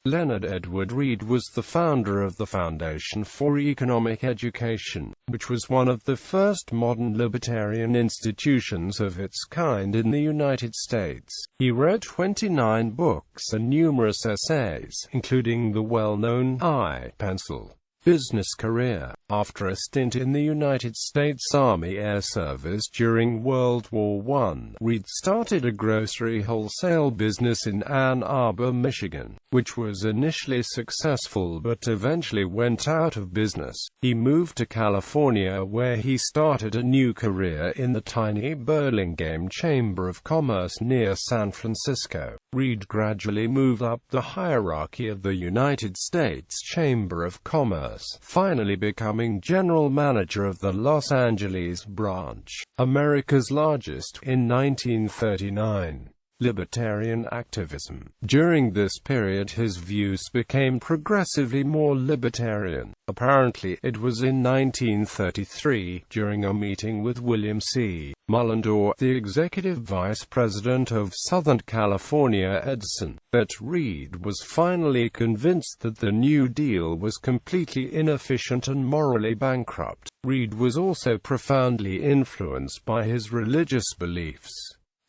Leonard Edward Read was the founder of the Foundation for Economic Education, which was one of the first modern libertarian institutions of its kind in the United States. He wrote 29 books and numerous essays, including the well-known I-Pencil business career. After a stint in the United States Army Air Service during World War I, Read started a grocery wholesale business in Ann Arbor, Michigan, which was initially successful but eventually went out of business. He moved to California, where he started a new career in the tiny Burlingame Chamber of Commerce near San Francisco. Read gradually moved up the hierarchy of the United States Chamber of Commerce, finally becoming general manager of the Los Angeles branch, America's largest, in 1939. Libertarian activism. During this period his views became progressively more libertarian. Apparently, it was in 1933, during a meeting with William C. Mullendorf, the executive vice president of Southern California Edison, that Read was finally convinced that the New Deal was completely inefficient and morally bankrupt. Read was also profoundly influenced by his religious beliefs.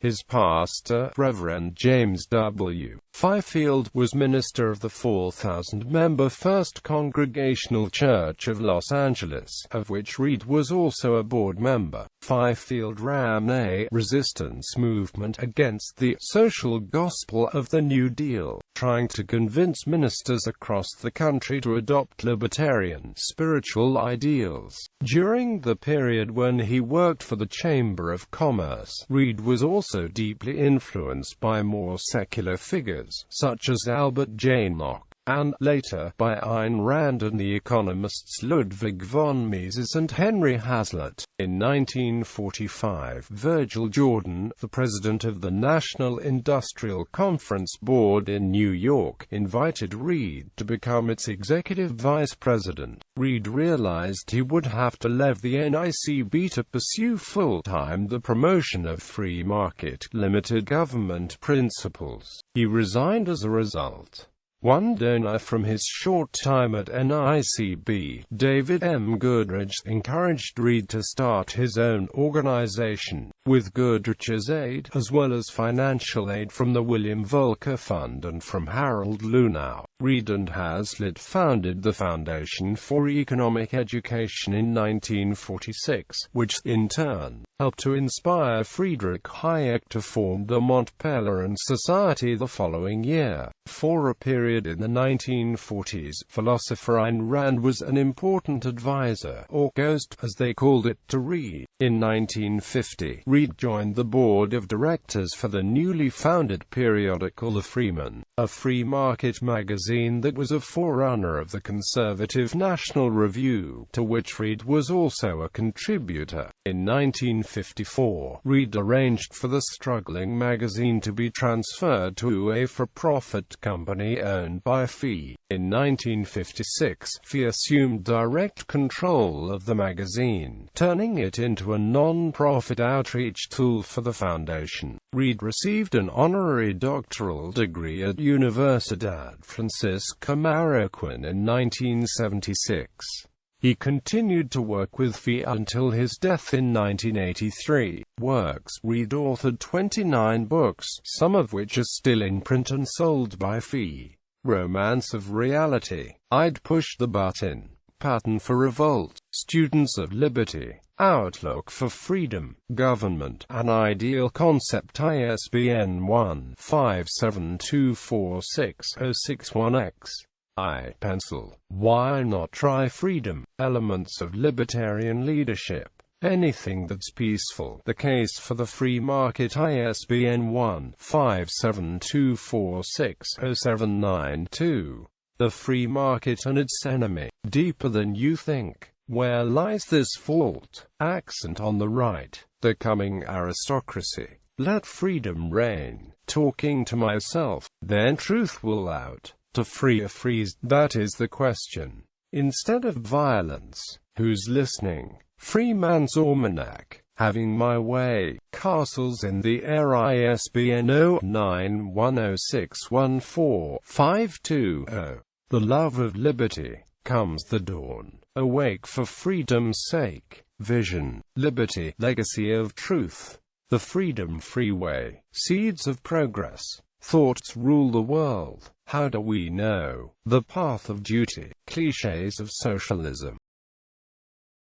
His pastor, Reverend James W. Fifield, was minister of the 4,000-member First Congregational Church of Los Angeles, of which Read was also a board member. Fifield ran a resistance movement against the social gospel of the New Deal, trying to convince ministers across the country to adopt libertarian spiritual ideals. During the period when he worked for the Chamber of Commerce, Read was also deeply influenced by more secular figures, such as Albert J. Nock, and, later, by Ayn Rand and the economists Ludwig von Mises and Henry Hazlitt. In 1945, Virgil Jordan, the president of the National Industrial Conference Board in New York, invited Read to become its executive vice president. Read realized he would have to leave the NICB to pursue full-time the promotion of free market, limited government principles. He resigned as a result. One donor from his short time at NICB, David M. Goodrich, encouraged Read to start his own organization, with Goodrich's aid, as well as financial aid from the William Volcker Fund and from Harold Lunow. Read and Hazlitt founded the Foundation for Economic Education in 1946, which, in turn, helped to inspire Friedrich Hayek to form the Montpellier Society the following year. For a period in the 1940s, philosopher Ayn Rand was an important advisor, or ghost, as they called it, to Read. In 1950, Read joined the board of directors for the newly founded periodical The Freeman, a free market magazine that was a forerunner of the conservative National Review, to which Read was also a contributor. In 1954, Read arranged for the struggling magazine to be transferred to a for-profit company owned by He. In 1956, He assumed direct control of the magazine, turning it into a non-profit outreach tool for the foundation. Read received an honorary doctoral degree at Universidad Francisco Marroquin in 1976. He continued to work with He until his death in 1983. Works. Read authored 29 books, some of which are still in print and sold by He. Romance of Reality, I'd Push the Button, Pattern for Revolt, Students of Liberty, Outlook for Freedom, Government, An Ideal Concept, ISBN 1-57246-061-X. I-Pencil, Why Not Try Freedom, Elements of Libertarian Leadership, Anything That's Peaceful, The Case for the Free Market, ISBN 1-57246-0792. The Free Market and Its Enemy, Deeper Than You Think. Where Lies This Fault? Accent on the Right, The Coming Aristocracy, Let Freedom Reign, Talking to Myself, Then Truth Will Out. To free a freeze, that is the question. Instead of violence, who's listening? Free Man's Almanac. Having my way. Castles in the air. ISBN 0910614520. The love of liberty. Comes the dawn. Awake for freedom's sake. Vision, liberty, legacy of truth. The Freedom Freeway. Seeds of progress. Thoughts rule the world. How do we know? The path of duty. Clichés of socialism.